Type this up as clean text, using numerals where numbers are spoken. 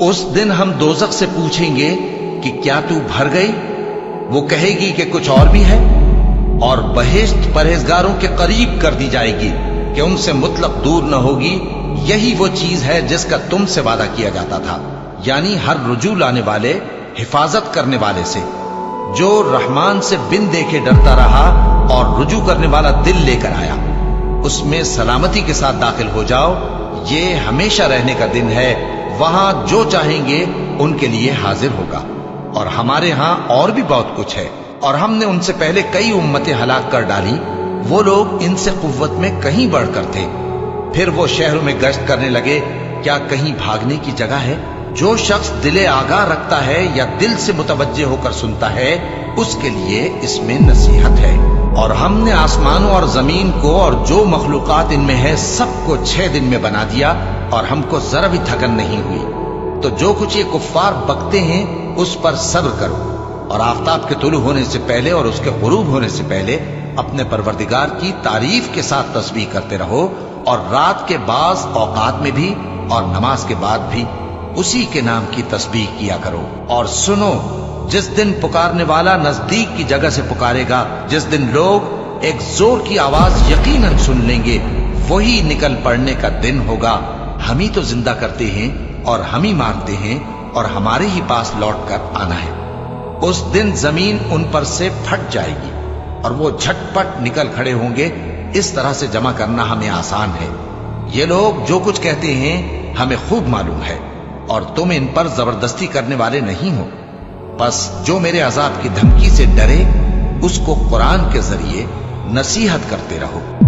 उस दिन हम दोजख से पूछेंगे कि क्या तू भर गई? वो कहेगी कि कुछ और भी है। और बहिश्त परहेजगारों के करीब कर दी जाएगी कि उनसे मुतलक दूर न होगी। यही वो चीज है जिसका तुमसे वादा किया जाता था, यानी हर रुजू लाने वाले, हिफाजत करने वाले से, जो रहमान से बिन देखे डरता रहा और रुजू करने वाला दिल लेकर आया, उसमें सलामती के साथ दाखिल हो जाओ। ये हमेशा रहने का दिन है, वहां जो चाहेंगे उनके लिए हाजिर होगा। और हमारे यहां और भी बहुत कुछ है, और हमने उनसे पहले कई उम्मतें हलाक कर डाली। वो लोग इनसे कुव्वत में कहीं बढ़कर थे। फिर वो शहरों में गश्त करने लगे, क्या कहीं भागने की जगह है? जो शख्स दिले आगाह रखता है या दिल से मुतवज्जे होकर सुनता है, उसके लिए इसमें नसीहत है। और हमने आसमानों और जमीन को और जो मखलूकात इनमें है सबको 6 दिन में बना दिया, और हमको जरा भी थकन नहीं हुई। तो जो कुछ ये कुफ्फार बकते हैं उस पर सब्र करो, और आफताब के तुलू होने से पहले और उसके गुरूब होने से पहले अपने परवरदिगार की तारीफ के साथ तस्बीह करते रहो, और रात के बाज औकात में भी और नमाज के बाद भी उसी के नाम की तस्बीह किया करो। और सुनो, जिस दिन पुकारने वाला नजदीक की जगह से पुकारेगा, जिस दिन लोग एक जोर की आवाज यकीनन सुन लेंगे, वही निकल पड़ने का दिन होगा। हम ही तो जिंदा करते हैं और हम ही मारते हैं, और हमारे ही पास लौट कर आना है। उस दिन जमीन उन पर से फट जाएगी और वो झटपट निकल खड़े होंगे। इस तरह से जमा करना हमें आसान है। ये लोग जो कुछ कहते हैं हमें खूब मालूम है, और तुम इन पर जबरदस्ती करने वाले नहीं हो। बस जो मेरे अजाब की धमकी से डरे, उसको कुरान के जरिए नसीहत करते रहो।